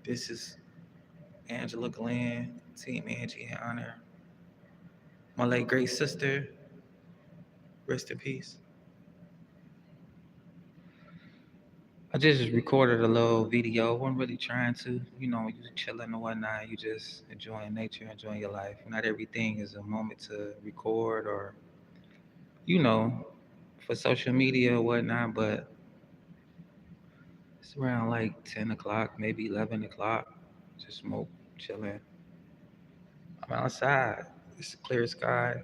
This is Angela Glenn, Team Angie in honor. My late great sister, rest in peace. I just recorded a little video. Wasn't really trying to, you chilling and whatnot. You just enjoying nature, enjoying your life. Not everything is a moment to record or, you know, for social media or whatnot. But it's around like 10 o'clock, maybe 11 o'clock. Just smoke, chilling. I'm outside. It's a clear sky.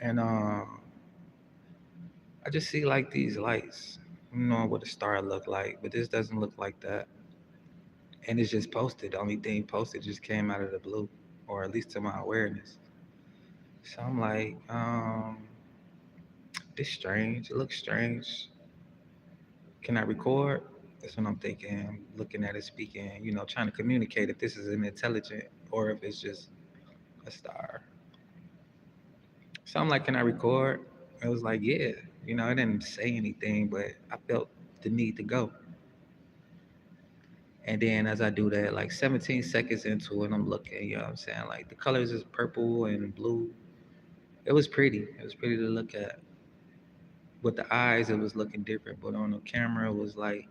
And I just see like these lights. You know what a star look like, but this doesn't look like that. And it's just posted. The only thing posted just came out of the blue, or at least to my awareness. So I'm like, this strange. It looks strange. Can I record? That's what I'm thinking. Looking at it, speaking. Trying to communicate if this is an intelligent or if it's just a star. So I'm like, can I record? It was like, yeah. I didn't say anything, but I felt the need to go. And then as I do that, like 17 seconds into it, I'm looking, what I'm saying? Like the colors is purple and blue. It was pretty. It was pretty to look at. With the eyes, it was looking different, but on the camera, it was like,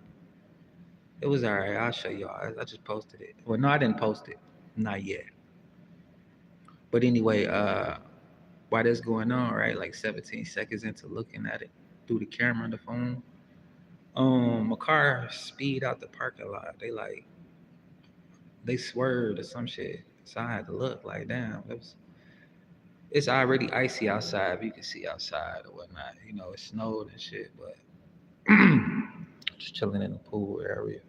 it was all right. I'll show y'all. I just posted it. Well, no, I didn't post it. Not yet. But anyway, while that's going on, right, like 17 seconds into looking at it through the camera on the phone, a car speed out the parking lot. They swerved or some shit. So I had to look like, damn, it's already icy outside. If you can see outside or whatnot, it snowed and shit. But just chilling in the pool area.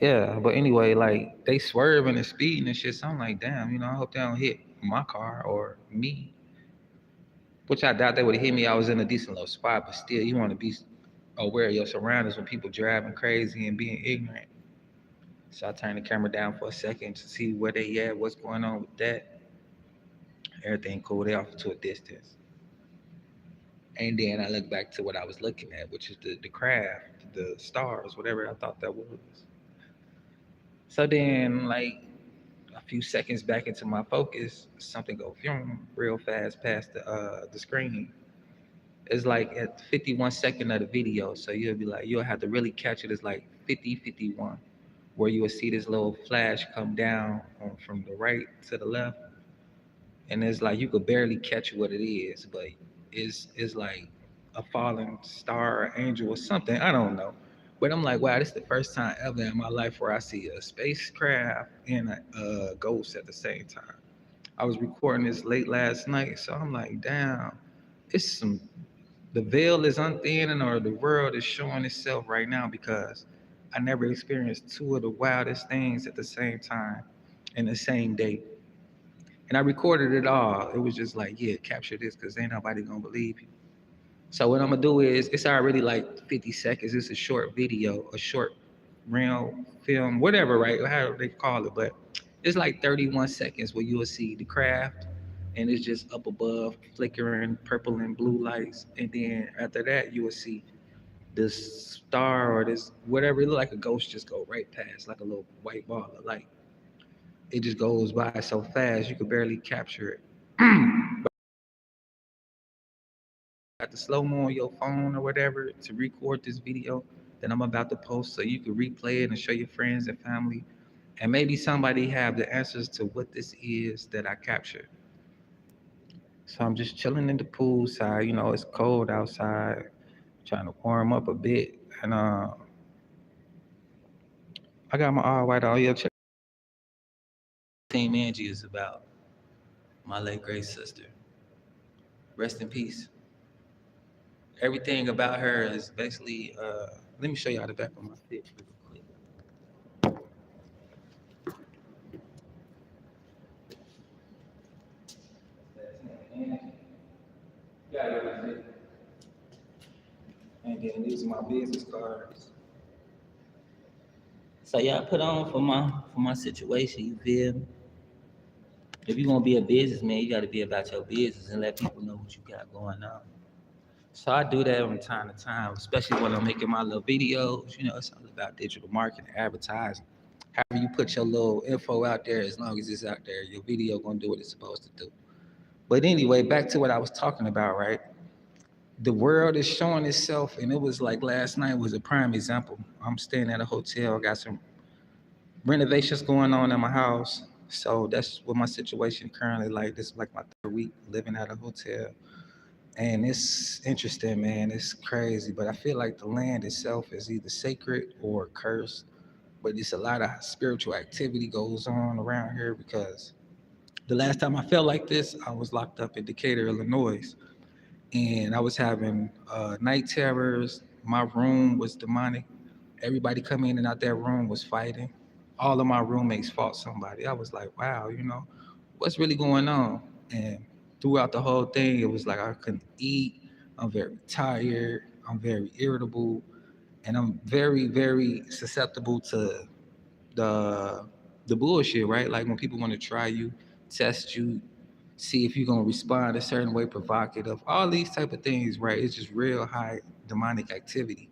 Yeah, but anyway, like they swerving and speeding and shit. So I'm like, damn, I hope they don't hit my car or me. Which I doubt they would have hit me. I was in a decent little spot, but still, you want to be aware of your surroundings when people driving crazy and being ignorant. So I turned the camera down for a second to see where they at, what's going on with that. Everything cool. They off to a distance. And then I look back to what I was looking at, which is the craft, the stars, whatever I thought that was. So then, like a few seconds back into my focus, something go real fast past the screen. It's like at 51 second of the video, so you'll have to really catch it. It's like 50, 51, where you will see this little flash come down from the right to the left, and it's like you could barely catch what it is, but it's like a falling star or angel or something. I don't know. But I'm like, wow, this is the first time ever in my life where I see a spacecraft and a ghost at the same time. I was recording this late last night, so I'm like, damn, it's some the veil is unthinning or the world is showing itself right now because I never experienced two of the wildest things at the same time in the same day. And I recorded it all. It was just like, yeah, capture this because ain't nobody gonna believe you. So what I'm gonna do is it's already like 50 seconds. It's a short video, a short reel film, whatever, right? However they call it, but it's like 31 seconds where you'll see the craft and it's just up above flickering purple and blue lights. And then after that you will see this star or this whatever it look like a ghost just go right past like a little white ball of light. It just goes by so fast you could barely capture it. Got the slow mo on your phone or whatever to record this video that I'm about to post so you can replay it and show your friends and family. And maybe somebody have the answers to what this is that I captured. So I'm just chilling in the pool side. It's cold outside, trying to warm up a bit. And I got my all white all. Yo, check. Team Angie is about my late great sister. Rest in peace. Everything about her is basically. Let me show y'all the back of my fit real quick. Yeah, and then these are my business cards. So yeah, I put on for my situation. You feel me? If you gonna be a businessman, you got to be about your business and let people know what you got going on. So I do that from time to time, especially when I'm making my little videos. You know, it's all about digital marketing, advertising. However you put your little info out there, as long as it's out there, your video gonna do what it's supposed to do. But anyway, back to what I was talking about, right? The world is showing itself, and it was like last night was a prime example. I'm staying at a hotel, got some renovations going on in my house. So that's what my situation currently like. This is like my third week living at a hotel. And it's interesting, man. It's crazy. But I feel like the land itself is either sacred or cursed. But it's a lot of spiritual activity goes on around here because the last time I felt like this, I was locked up in Decatur, Illinois. And I was having night terrors. My room was demonic. Everybody coming in and out that room was fighting. All of my roommates fought somebody. I was like, wow, what's really going on? And throughout the whole thing, it was like I couldn't eat. I'm very tired. I'm very irritable. And I'm very, very susceptible to the the bullshit, right? Like when people want to try you, test you, see if you're gonna respond a certain way, provocative, all these type of things, right? It's just real high demonic activity.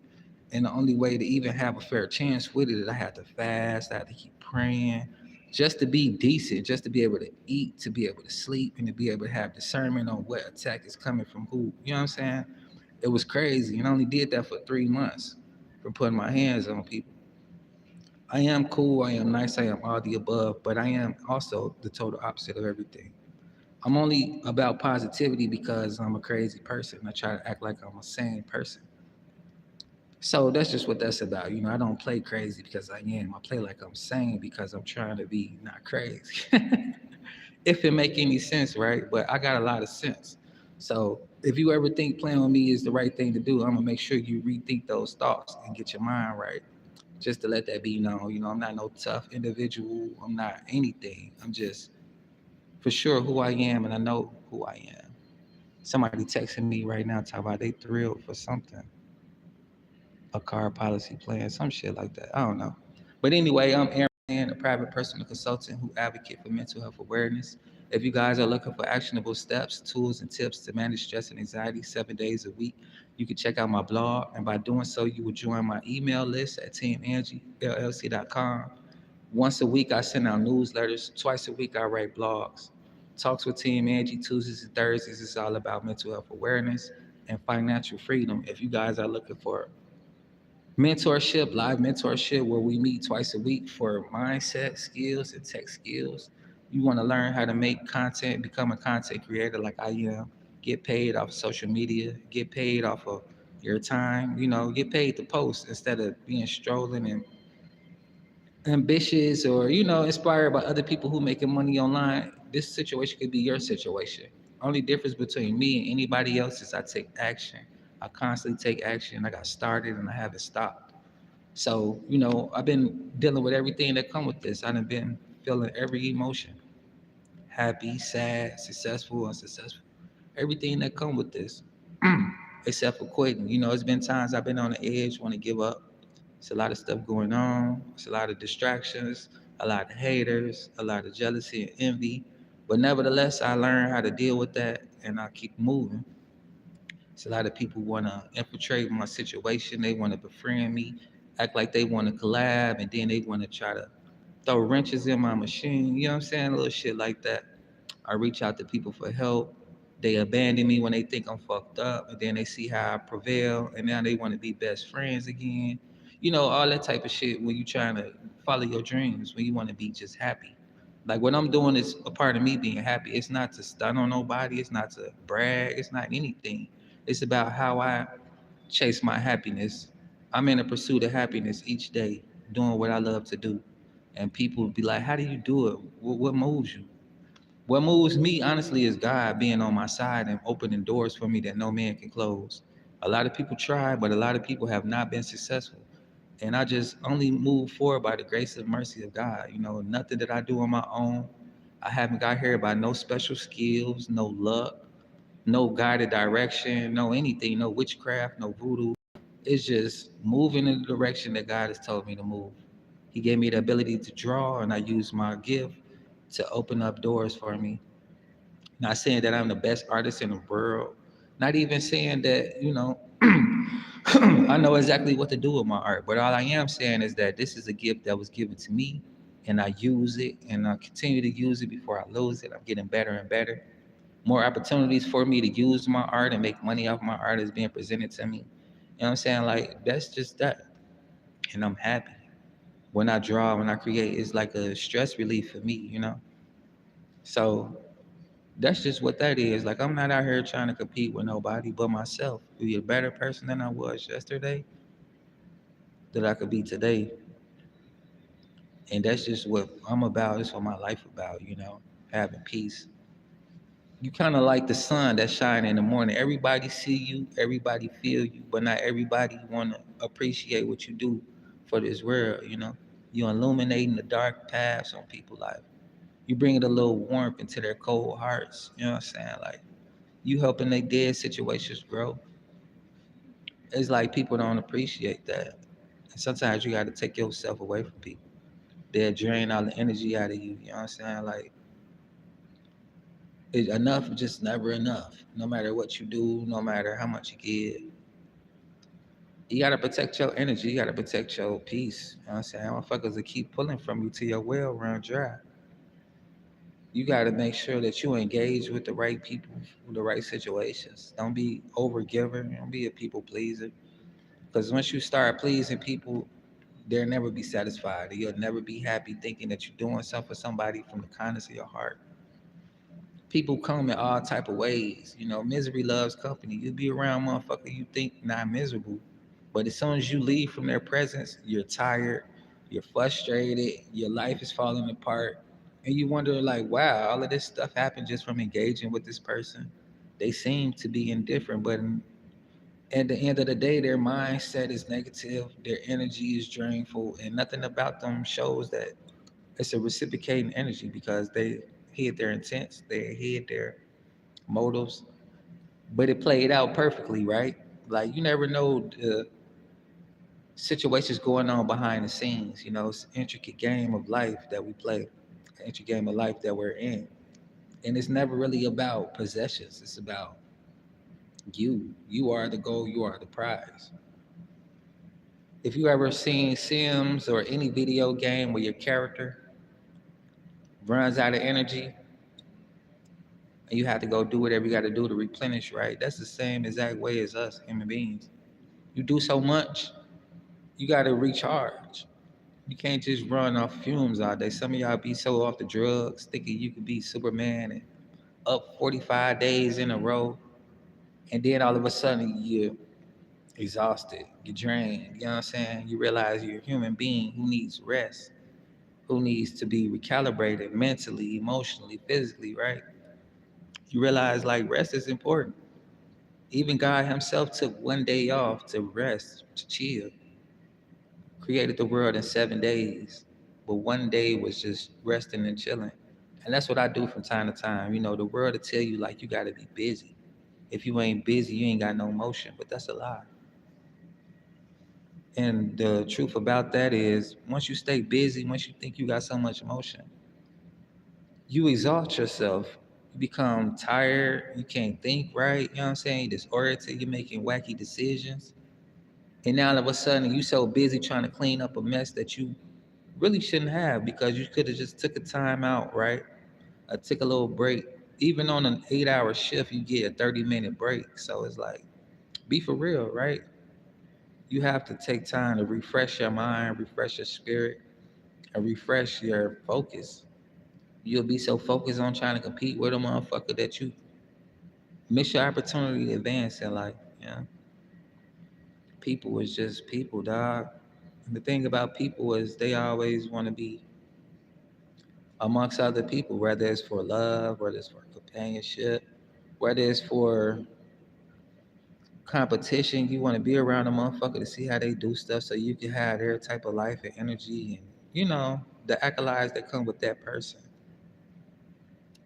And the only way to even have a fair chance with it is I had to fast, I had to keep praying, just to be decent, just to be able to eat, to be able to sleep, and to be able to have discernment on what attack is coming from who. You know what I'm saying? It was crazy. And I only did that for 3 months from putting my hands on people. I am cool, I am nice, I am all the above, but I am also the total opposite of everything. I'm only about positivity because I'm a crazy person. I try to act like I'm a sane person. So that's just what that's about. I don't play crazy because I am. I play like I'm sane because I'm trying to be not crazy. If it make any sense, right? But I got a lot of sense. So if you ever think playing on me is the right thing to do, I'm gonna make sure you rethink those thoughts and get your mind right. Just to let that be known. I'm not no tough individual. I'm not anything. I'm just for sure who I am, and I know who I am. Somebody texting me right now talking about they thrilled for something, a car policy plan, some shit like that. I don't know. But anyway, I'm Aaron, a private personal consultant who advocate for mental health awareness. If you guys are looking for actionable steps, tools, and tips to manage stress and anxiety 7 days a week, you can check out my blog. And by doing so, you will join my email list at teamangellc.com. Once a week, I send out newsletters. Twice a week, I write blogs. Talks with Team Angie Tuesdays and Thursdays is all about mental health awareness and financial freedom. If you guys are looking for mentorship, live mentorship, where we meet twice a week for mindset skills and tech skills, you want to learn how to make content, become a content creator like I am, get paid off of social media, get paid off of your time, get paid to post instead of being strolling and ambitious or inspired by other people who making money online. This situation could be your situation. Only difference between me and anybody else is I take action. I constantly take action. I got started and I haven't stopped. So I've been dealing with everything that come with this. I've been feeling every emotion: happy, sad, successful, unsuccessful, everything that come with this. Except for quitting. It's been times I've been on the edge, want to give up. It's a lot of stuff going on. It's a lot of distractions, a lot of haters, a lot of jealousy and envy. But nevertheless, I learned how to deal with that and I keep moving. It's a lot of people want to infiltrate my situation. They want to befriend me, act like they want to collab, and then they want to try to throw wrenches in my machine. You know what I'm saying? A little shit like that. I reach out to people for help. They abandon me when they think I'm fucked up, and then they see how I prevail, and now they want to be best friends again. All that type of shit when you trying to follow your dreams, when you want to be just happy. Like what I'm doing is a part of me being happy. It's not to stun on nobody. It's not to brag. It's not anything. It's about how I chase my happiness. I'm in a pursuit of happiness each day, doing what I love to do. And people be like, how do you do it? What moves you? What moves me, honestly, is God being on my side and opening doors for me that no man can close. A lot of people try, but a lot of people have not been successful. And I just only move forward by the grace and mercy of God. Nothing that I do on my own. I haven't got here by no special skills, no luck, no guided direction, no anything, no witchcraft, no voodoo. It's just moving in the direction that God has told me to move. He gave me the ability to draw, and I use my gift to open up doors for me. Not saying that I'm the best artist in the world, Not even saying that, I know exactly what to do with my art, but all I am saying is that this is a gift that was given to me, and I use it, and I continue to use it before I lose it. I'm getting better and better. More opportunities for me to use my art and make money off my art is being presented to me. You know what I'm saying? Like, that's just that. And I'm happy. When I draw, when I create, it's like a stress relief for me. So that's just what that is. Like, I'm not out here trying to compete with nobody but myself. Be a better person than I was yesterday, that I could be today. And that's just what I'm about. That's what my life about, having peace. You kind of like the sun that shine in the morning. Everybody see you, everybody feel you, but not everybody want to appreciate what you do for this world. You illuminating the dark paths on people's life. You bringing a little warmth into their cold hearts. You know what I'm saying? Like, you helping their dead situations grow. It's like people don't appreciate that. And sometimes you got to take yourself away from people. They'll drain all the energy out of you. You know what I'm saying? Like, enough is just never enough. No matter what you do, no matter how much you give, you gotta protect your energy. You gotta protect your peace. You know what I'm saying? Motherfuckers will keep pulling from you till your well run dry. You gotta make sure that you engage with the right people, with the right situations. Don't be over giver. Don't be a people pleaser. Because once you start pleasing people, they'll never be satisfied. You'll never be happy thinking that you're doing something for somebody from the kindness of your heart. People come in all type of ways. Misery loves company. You be around motherfucker you think not miserable, but as soon as you leave from their presence, you're tired, you're frustrated, your life is falling apart, and you wonder like, wow, all of this stuff happened just from engaging with this person. They seem to be indifferent, but at the end of the day, their mindset is negative, their energy is drainful, and nothing about them shows that it's a reciprocating energy because they hid their intents, they hid their motives, but it played out perfectly, right? Like, you never know the situations going on behind the scenes. It's an intricate game of life that we play, an intricate game of life that we're in. And it's never really about possessions. It's about you. You are the goal, you are the prize. If you ever seen Sims or any video game where your character runs out of energy and you have to go do whatever you got to do to replenish, right? That's the same exact way as us human beings. You do so much, you got to recharge. You can't just run off fumes all day. Some of y'all be so off the drugs, thinking you could be Superman and up 45 days in a row, and then all of a sudden you're exhausted, you're drained. You know what I'm saying? You realize you're a human being who needs rest, who needs to be recalibrated mentally, emotionally, physically, right? You realize like rest is important. Even God Himself took one day off to rest, to chill. Created the world in 7 days, but one day was just resting and chilling. And that's what I do from time to time. The world will tell you like you gotta be busy. If you ain't busy, you ain't got no motion. But that's a lie. And the truth about that is once you stay busy, once you think you got so much motion, you exhaust yourself. You become tired, you can't think right, you know what I'm saying? You're disoriented, you're making wacky decisions. And now all of a sudden you so busy trying to clean up a mess that you really shouldn't have because you could have just took a time out, right? Took a little break. Even on an 8-hour shift, you get a 30-minute break. So it's like, be for real, right? You have to take time to refresh your mind, refresh your spirit, and refresh your focus. You'll be so focused on trying to compete with a motherfucker that you miss your opportunity to advance in life. Yeah. People is just people, dog. And the thing about people is they always want to be amongst other people, whether it's for love, whether it's for companionship, whether it's for competition. You want to be around a motherfucker to see how they do stuff so you can have their type of life and energy and, the accolades that come with that person.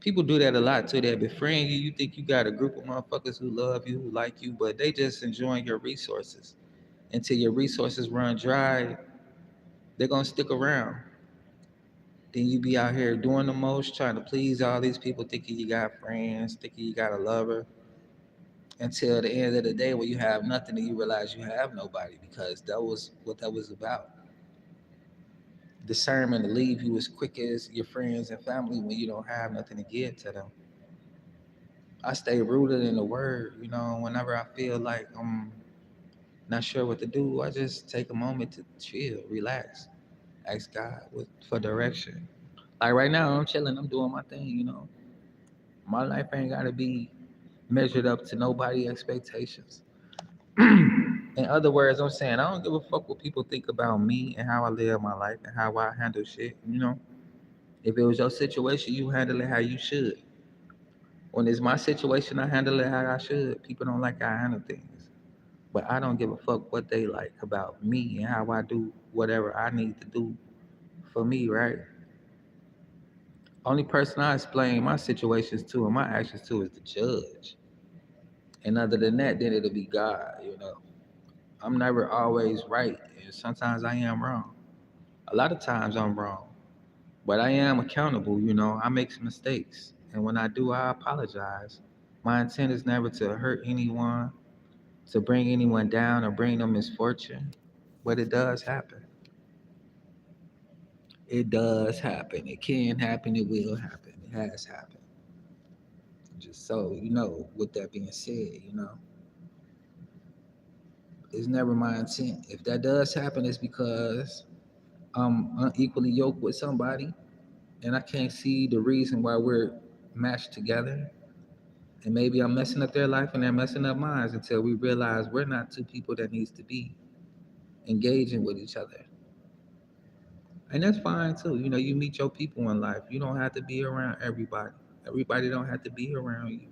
People do that a lot too. They befriend you. You think you got a group of motherfuckers who love you, who like you, but they just enjoying your resources. Until your resources run dry, they're gonna stick around. Then you be out here doing the most, trying to please all these people, thinking you got friends, thinking you got a lover, until the end of the day when you have nothing and you realize you have nobody, because that was what that was about. Discernment to leave you as quick as your friends and family when you don't have nothing to give to them. I stay rooted in the word, whenever I feel like I'm not sure what to do, I just take a moment to chill, relax, ask God for direction. Like right now, I'm chilling, I'm doing my thing. My life ain't gotta be measured up to nobody expectations. In other words, I'm saying I don't give a fuck what people think about me and how I live my life and how I handle shit. If it was your situation, you handle it how you should. When it's my situation, I handle it how I should. People don't like how I handle things. But I don't give a fuck what they like about me and how I do whatever I need to do for me, right? Only person I explain my situations to and my actions to is the judge. And other than that, then it'll be God. I'm never always right. And sometimes I am wrong. A lot of times I'm wrong. But I am accountable. I make some mistakes. And when I do, I apologize. My intent is never to hurt anyone, to bring anyone down or bring them misfortune. But it does happen. It does happen. It can happen. It will happen. It has happened. Just so with that being said, it's never my intent. If that does happen, it's because I'm unequally yoked with somebody and I can't see the reason why we're matched together. And maybe I'm messing up their life and they're messing up mine until we realize we're not two people that needs to be engaging with each other. And that's fine too. You meet your people in life. You don't have to be around everybody. Everybody don't have to be around you.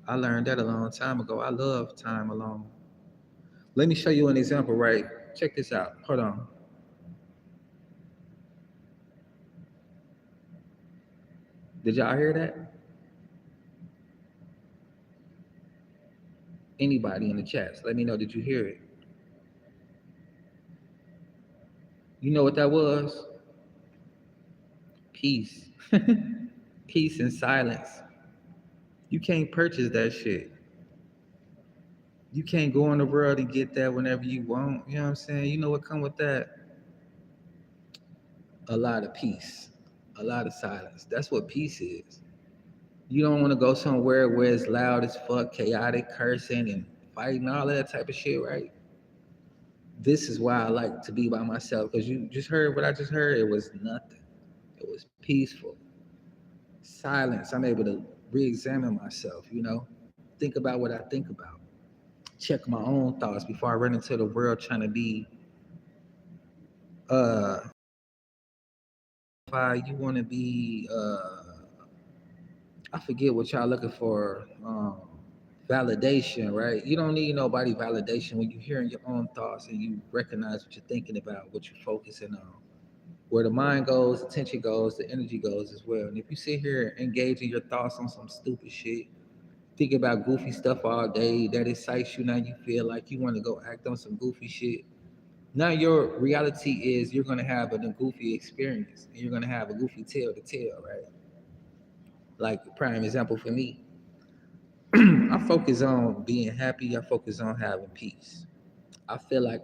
I learned that a long time ago. I love time alone. Let me show you an example, right? Check this out. Hold on. Did y'all hear that? Anybody in the chats, let me know. Did you hear it? You know what that was? Peace. Peace and silence. You can't purchase that shit. You can't go in the world and get that whenever you want. You know what I'm saying? You know what come with that? A lot of peace. A lot of silence. That's what peace is. You don't want to go somewhere where it's loud as fuck, chaotic, cursing and fighting, all that type of shit, right? This is why I like to be by myself, because you just heard what I just heard. It was nothing. It was peaceful. Silence. I'm able to re-examine myself, think about what I think about. Check my own thoughts before I run into the world trying to be uh you want to be I forget what y'all looking for. Validation, right? You don't need nobody validation when you're hearing your own thoughts and you recognize what you're thinking about, what you're focusing on. Where the mind goes, attention goes, the energy goes as well. And if you sit here engaging your thoughts on some stupid shit, think about goofy stuff all day that excites you, now you feel like you want to go act on some goofy shit. Now your reality is you're gonna have a goofy experience and you're gonna have a goofy tale to tell, right? Like a prime example for me, I focus on being happy. I focus on having peace. I feel like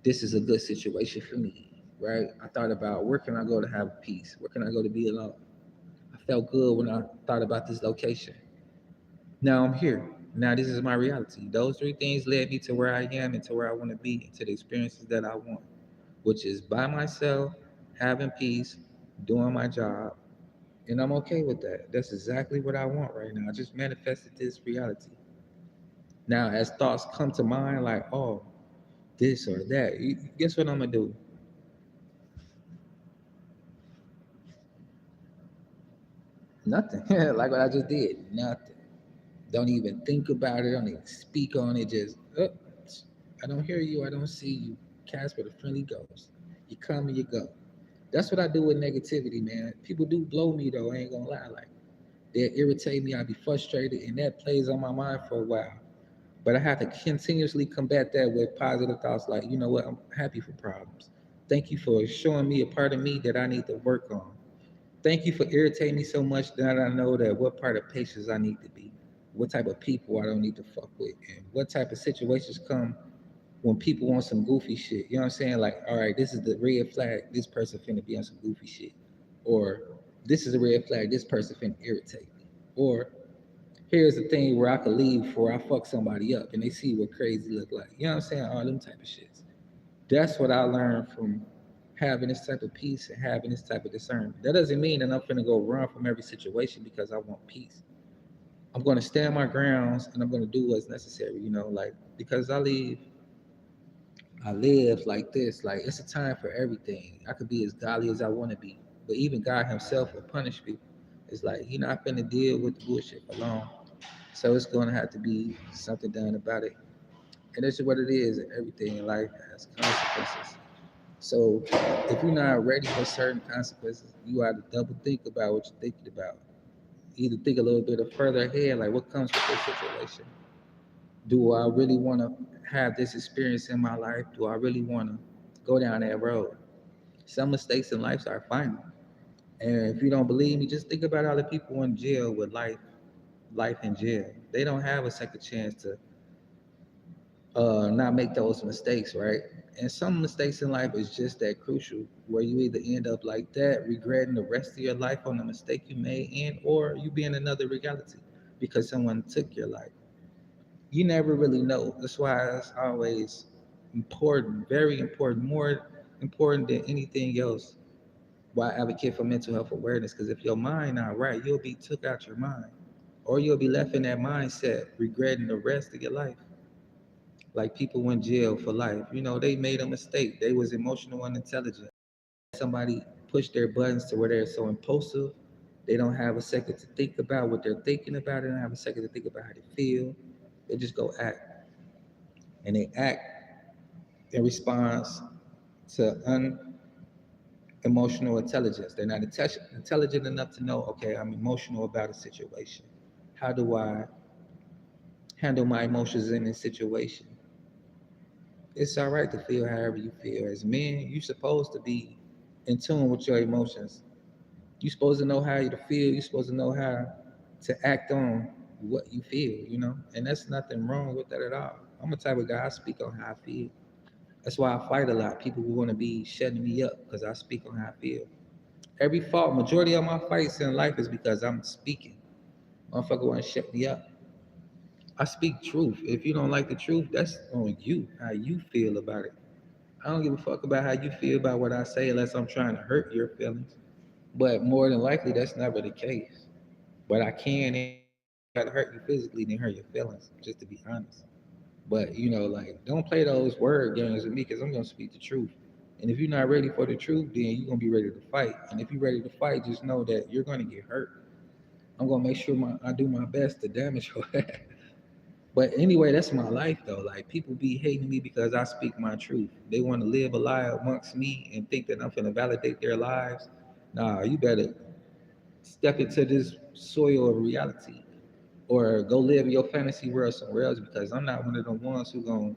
this is a good situation for me, right? I thought about where can I go to have peace? Where can I go to be alone? I felt good when I thought about this location. Now I'm here. Now this is my reality. Those three things led me to where I am and to where I want to be and to the experiences that I want, which is by myself, having peace, doing my job, and I'm okay with that. That's exactly what I want right now. I just manifested this reality. Now, as thoughts come to mind, like, oh, this or that, guess what I'm gonna do? Nothing. Like what I just did. Nothing. Don't even think about it. Don't even speak on it. Just, I don't hear you. I don't see you. Casper, the friendly ghost. You come and you go. That's what I do with negativity, man. People do blow me though. I ain't gonna lie. Like they irritate me. I be frustrated, and that plays on my mind for a while. But I have to continuously combat that with positive thoughts like, you know what, I'm happy for problems. Thank you for showing me a part of me that I need to work on. Thank you for irritating me so much that I know that what part of patience I need to be. what type of people I don't need to fuck with, and what type of situations come when people want some goofy shit. You know what I'm saying? Like, all right, this is the red flag. This person finna be on some goofy shit, or this is a red flag. This person finna irritate me, or here's the thing where I could leave before I fuck somebody up, and they see what crazy look like. You know what I'm saying? All them type of shits. That's what I learned from having this type of peace and having this type of discernment. That doesn't mean that I'm finna go run from every situation because I want peace. I'm gonna stand my grounds and I'm gonna do what's necessary, like because I live like this. Like it's a time for everything. I could be as godly as I want to be, but even God Himself will punish people. It's like He not finna deal with the bullshit for long. So it's gonna have to be something done about it. And this is what it is. Everything in life has consequences. So if you're not ready for certain consequences, you have to double think about what you're thinking about. Either think a little bit further ahead, like what comes with this situation. Do I really want to have this experience in my life? Do I really want to go down that road? Some mistakes in life are final. And if you don't believe me, just think about all the people in jail with life in jail. They don't have a second chance to not make those mistakes, right? And some mistakes in life is just that crucial, where you either end up like that, regretting the rest of your life on the mistake you made, and or you be in another reality because someone took your life. You never really know. That's why it's always important, very important, more important than anything else. Why I advocate for mental health awareness? Because if your mind not right, you'll be took out your mind, or you'll be left in that mindset, regretting the rest of your life. Like people went jail for life. They made a mistake. They was emotional and intelligent. Somebody pushed their buttons to where they're so impulsive. They don't have a second to think about what they're thinking about. They don't have a second to think about how they feel. They just go act. And they act in response to unemotional intelligence. They're not intelligent enough to know, okay, I'm emotional about a situation. How do I handle my emotions in this situation? It's all right to feel however you feel. As men, you're supposed to be in tune with your emotions. You're supposed to know how you feel. You're supposed to know how to act on what you feel. And that's nothing wrong with that at all. I'm a type of guy, I speak on how I feel. That's why I fight a lot. People who want to be shutting me up because I speak on how I feel. Every fault, majority of my fights in life is because I'm speaking. Motherfucker want to shut me up. I speak truth. If you don't like the truth, that's on you, how you feel about it. I don't give a fuck about how you feel about what I say unless I'm trying to hurt your feelings. But more than likely, that's never the case. But I can try to hurt you physically than hurt your feelings, just to be honest. But like, don't play those word games with me because I'm gonna speak the truth. And if you're not ready for the truth, then you're gonna be ready to fight. And if you're ready to fight, just know that you're gonna get hurt. I'm gonna make sure I do my best to damage your ass. But anyway, that's my life though. Like people be hating me because I speak my truth. They want to live a lie amongst me and think that I'm gonna validate their lives. Nah, you better step into this soil of reality or go live in your fantasy world somewhere else because I'm not one of the ones who gonna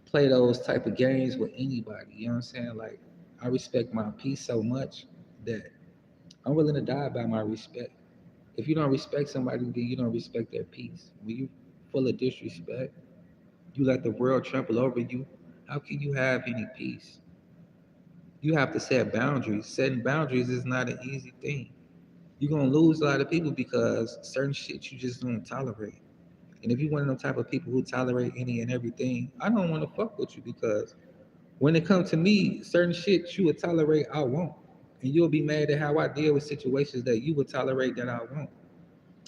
play those type of games with anybody. You know what I'm saying? Like I respect my peace so much that I'm willing to die by my respect. If you don't respect somebody, then you don't respect their peace. When you full of disrespect, you let the world trample over you. How can you have any peace? You have to set boundaries. Setting boundaries is not an easy thing. You're gonna lose a lot of people because certain shit you just don't tolerate. And if you're one of them type of people who tolerate any and everything, I don't want to fuck with you because when it comes to me, certain shit you would tolerate, I won't. And you'll be mad at how I deal with situations that you would tolerate that I won't.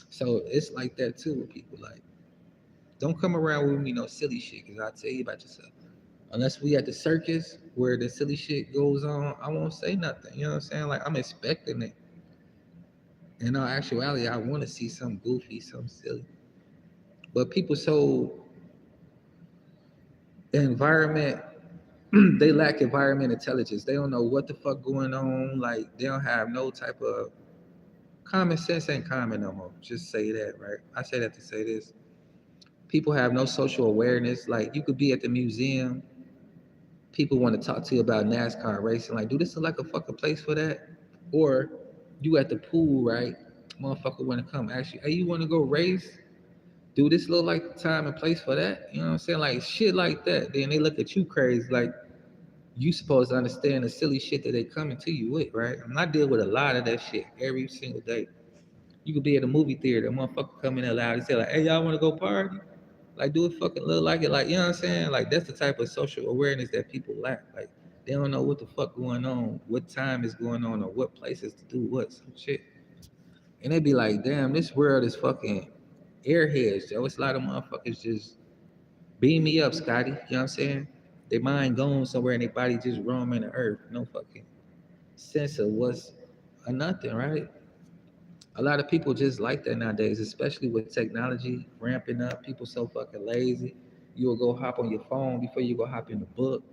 So it's like that too with people. Like, don't come around with me no silly shit because I'll tell you about yourself. Unless we at the circus where the silly shit goes on, I won't say nothing. You know what I'm saying? Like, I'm expecting it. In all actuality, I want to see something goofy, something silly. But people so environment they lack environment intelligence. They don't know what the fuck going on. Like they don't have no type of common sense ain't common no more. Just say that, right? I say that to say this. People have no social awareness. Like you could be at the museum, people want to talk to you about NASCAR racing. Like, do this look like a fucking place for that? Or you at the pool, right? Motherfucker want to come ask you, hey, you want to go race? Do this look like the time and place for that? You know what I'm saying? Like shit like that. Then they look at you crazy. Like you supposed to understand the silly shit that they coming to you with, right? And I deal with a lot of that shit every single day. You could be at a movie theater, a motherfucker come in there loud and say like, "Hey, y'all want to go party?" Like, do it fucking look like it, like you know what I'm saying? Like that's the type of social awareness that people lack. Like they don't know what the fuck going on, what time is going on, or what places to do what some shit. And they be like, "Damn, this world is fucking airheads, Joe. It's a lot of motherfuckers just beam me up, Scotty." You know what I'm saying? Their mind gone somewhere and their body just roaming the earth. No fucking sense of what's a nothing, right? A lot of people just like that nowadays, especially with technology ramping up. People so fucking lazy. You'll go hop on your phone before you go hop in the book.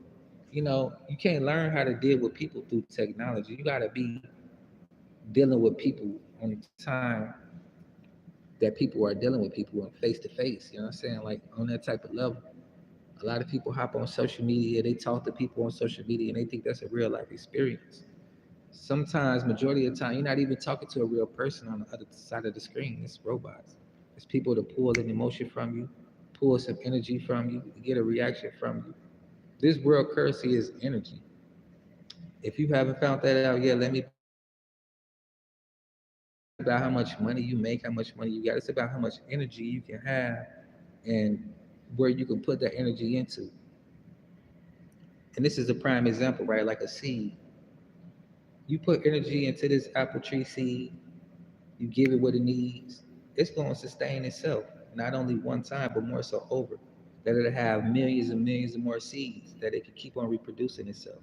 You know, you can't learn how to deal with people through technology. You gotta be dealing with people on the time that people are dealing with people on face to face. You know what I'm saying? Like on that type of level. A lot of people hop on social media, they talk to people on social media and they think that's a real life experience. Sometimes, majority of the time, you're not even talking to a real person on the other side of the screen. It's robots. It's people to pull an emotion from you, pull some energy from you, get a reaction from you. This world currency is energy. If you haven't found that out yet, let me break it down for you. It's not about how much money you make, how much money you got. It's about how much energy you can have and where you can put that energy into. And this is a prime example, right? Like a seed. You put energy into this apple tree seed, you give it what it needs, it's going to sustain itself, not only one time, but more so over. That it'll have millions and millions of more seeds that it can keep on reproducing itself.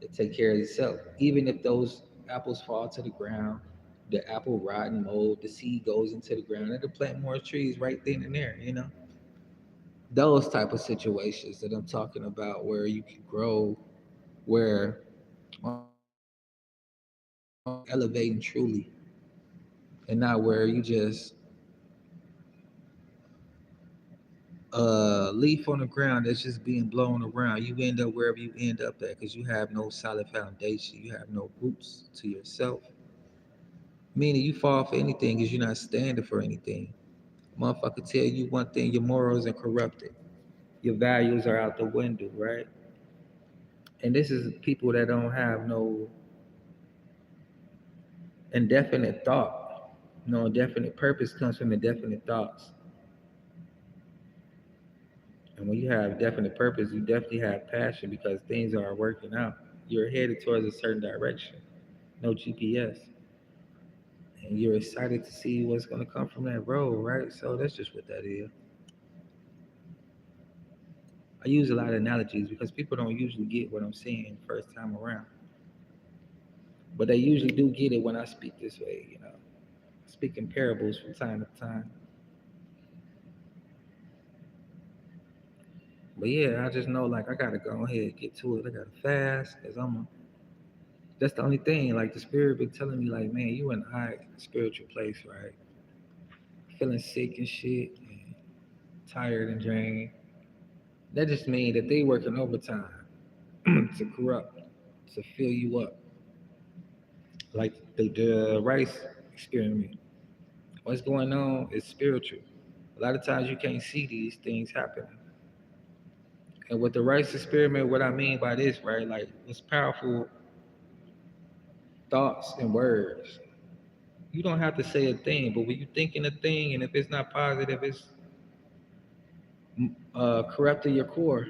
It take care of itself. Even if those apples fall to the ground, the apple rot and mold, the seed goes into the ground, it'll plant more trees right then and there, you know? Those type of situations that I'm talking about where you can grow, where motherfuckers are elevating truly and not where you just leaf on the ground that's just being blown around. You end up wherever you end up at because you have no solid foundation. You have no roots to yourself. Meaning you fall for anything because you're not standing for anything. Motherfucker tell you one thing, your morals are corrupted. Your values are out the window, right? And this is people that don't have no indefinite thought. No indefinite purpose comes from indefinite thoughts. And when you have definite purpose, you definitely have passion because things are working out. You're headed towards a certain direction, no GPS. And you're excited to see what's going to come from that road, right? So that's just what that is. I use a lot of analogies because people don't usually get what I'm saying first time around. But they usually do get it when I speak this way, you know. I speak in parables from time to time. But yeah, I just know like I gotta go ahead and get to it. I gotta fast because that's the only thing. Like the spirit been telling me, like, man, you in a high spiritual place, right? Feeling sick and shit, and tired and drained. That just means that they working overtime to corrupt, to fill you up. Like the rice experiment. What's going on is spiritual. A lot of times you can't see these things happening. And with the rice experiment, what I mean by this, right? Like it's powerful thoughts and words. You don't have to say a thing, but when you thinking a thing, and if it's not positive, it's corrupting your core,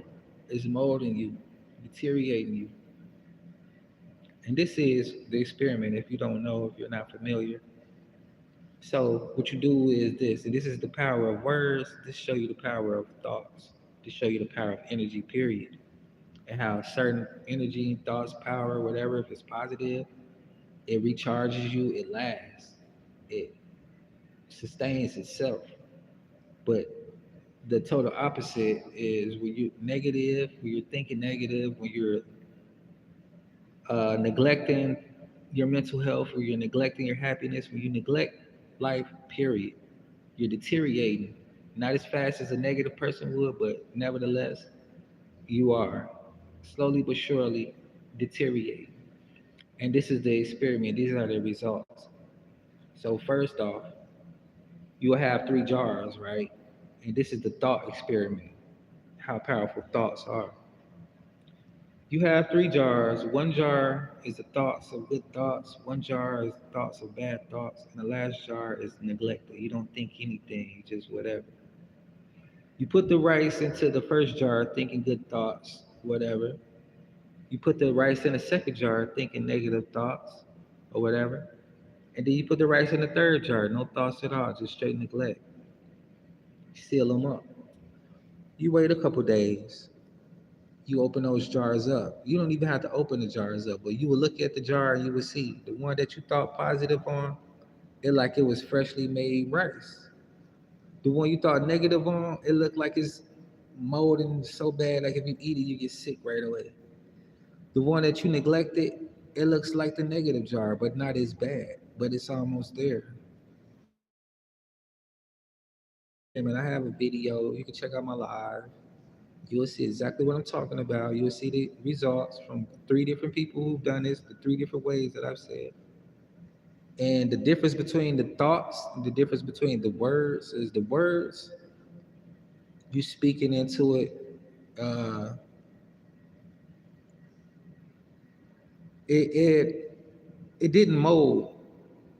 it's molding you, deteriorating you. And this is the experiment. If you don't know, if you're not familiar, so what you do is this, and this is the power of words. This show you the power of thoughts. To show you the power of energy. Period. And how certain energy, thoughts, power, whatever, if it's positive, it recharges you. It lasts. It sustains itself. But the total opposite is when you're negative, when you're thinking negative, when you're neglecting your mental health, when you're neglecting your happiness, when you neglect life, period, you're deteriorating. Not as fast as a negative person would, but nevertheless, you are slowly but surely deteriorating. And this is the experiment, these are the results. So, first off, you'll have three jars, right? And this is the thought experiment, how powerful thoughts are. You have three jars. One jar is the thoughts of good thoughts, one jar is thoughts of bad thoughts, and the last jar is neglected. You don't think anything, you just whatever. You put the rice into the first jar thinking good thoughts, whatever. You put the rice in the second jar thinking negative thoughts or whatever. And then you put the rice in the third jar, no thoughts at all, just straight neglect. Seal them up. You wait a couple days. You open those jars up. You don't even have to open the jars up, but you will look at the jar and you will see the one that you thought positive on, it like it was freshly made rice. The one you thought negative on, it looked like it's molding so bad, like if you eat it, you get sick right away. The one that you neglected, it looks like the negative jar, but not as bad, but it's almost there. Hey man, I have a video. You can check out my live. You'll see exactly what I'm talking about. You'll see the results from three different people who've done this, the three different ways that I've said. And the difference between the thoughts, the difference between the words is the words, you speaking into it, uh, it, it, it didn't mold,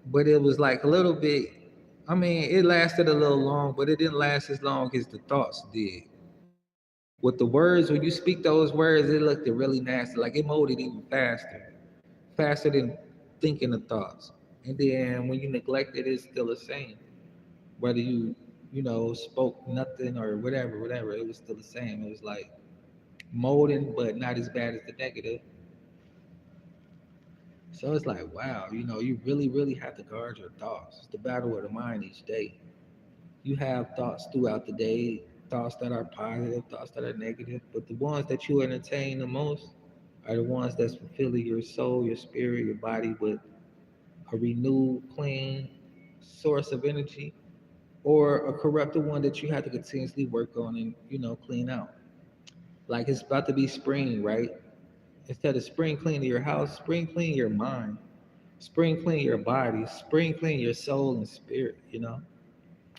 but it was like a little bit, I mean, it lasted a little long, but it didn't last as long as the thoughts did. With the words, when you speak those words, it looked really nasty. Like it molded even faster, faster than thinking the thoughts. And then when you neglect it, it's still the same. Whether you spoke nothing or whatever, it was still the same. It was like molding, but not as bad as the negative. So it's like, wow, you really, really have to guard your thoughts. It's the battle of the mind each day. You have thoughts throughout the day, thoughts that are positive, thoughts that are negative, but the ones that you entertain the most are the ones that's fulfilling your soul, your spirit, your body with a renewed, clean source of energy, or a corrupted one that you have to continuously work on and clean out. Like it's about to be spring, right? Instead of spring cleaning your house, spring clean your mind, spring clean your body, spring clean your soul and spirit.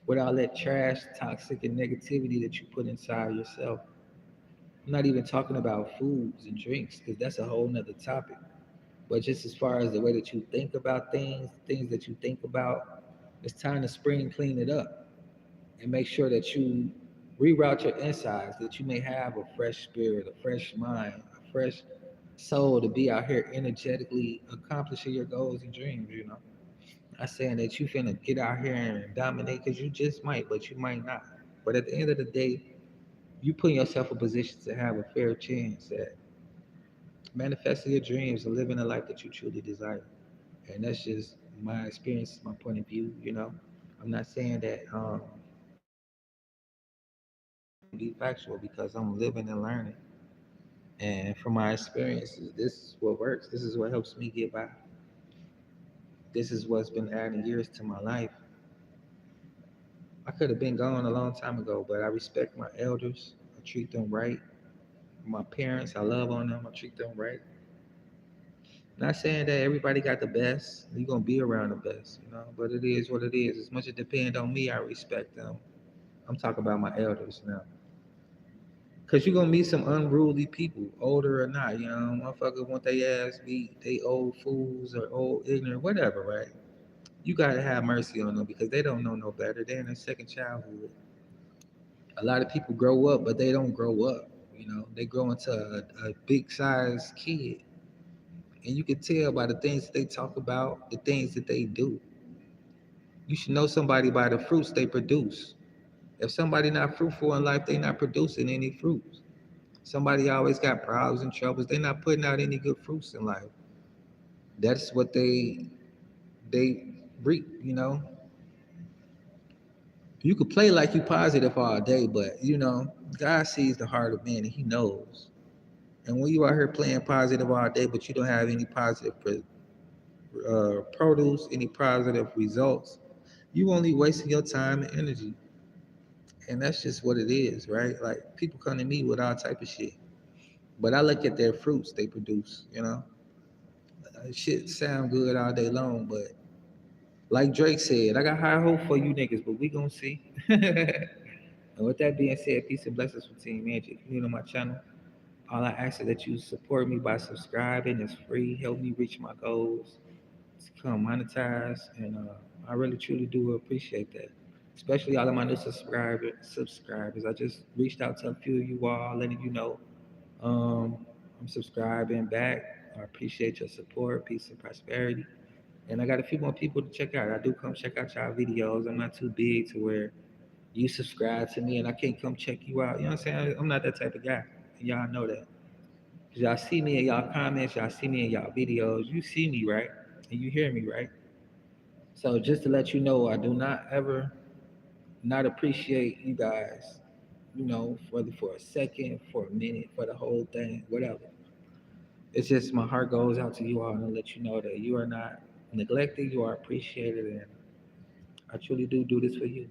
With all that trash, toxic, and negativity that you put inside yourself. I'm not even talking about foods and drinks because that's a whole nother topic. But just as far as the way that you think about things, things that you think about, it's time to spring clean it up and make sure that you reroute your insides, that you may have a fresh spirit, a fresh mind, a fresh soul to be out here energetically accomplishing your goals and dreams. Not saying that you finna get out here and dominate because you just might, but you might not. But at the end of the day, you put yourself in a position to have a fair chance at manifesting your dreams and living a life that you truly desire. And that's just my experience, my point of view. I'm not saying that to be factual because I'm living and learning. And from my experiences, this is what works. This is what helps me get by. This is what's been adding years to my life. I could have been gone a long time ago, but I respect my elders. I treat them right. My parents, I love on them. I treat them right. Not saying that everybody got the best. You're gonna be around the best. But it is what it is. As much as it depends on me, I respect them. I'm talking about my elders now. Cause you're gonna meet some unruly people, older or not. Motherfuckers want they ass beat, they old fools or old ignorant, whatever, right? You gotta have mercy on them because they don't know no better. They're in their second childhood. A lot of people grow up, but they don't grow up. They grow into a big size kid, and you can tell by the things that they talk about, the things that they do. You should know somebody by the fruits they produce. If somebody not fruitful in life, they not producing any fruits. Somebody always got problems and troubles. They're not putting out any good fruits in life. That's what they reap. You could play like you positive all day, but God sees the heart of man and He knows. And when you out here playing positive all day, but you don't have any positive produce, any positive results, you only wasting your time and energy. And that's just what it is, right? Like people come to me with all type of shit, but I look at their fruits they produce. Shit sound good all day long, but like Drake said, I got high hope for you niggas, but we gonna see. And with that being said, peace and blessings from Team Angie. If you're new to my channel, all I ask is that you support me by subscribing. It's free. Help me reach my goals to become monetized. And I really, truly do appreciate that. Especially all of my new subscribers. I just reached out to a few of you all, letting you know I'm subscribing back. I appreciate your support, peace and prosperity. And I got a few more people to check out. I do come check out y'all videos. I'm not too big to where you subscribe to me and I can't come check you out. You know what I'm saying? I'm not that type of guy. And y'all know that. 'Cause y'all see me in y'all comments, y'all see me in y'all videos. You see me, right? And you hear me, right? So just to let you know, I do not ever not appreciate you guys, whether for a second, for a minute, for the whole thing, whatever. It's just my heart goes out to you all and let you know that you are not neglected, you are appreciated, and I truly do this for you.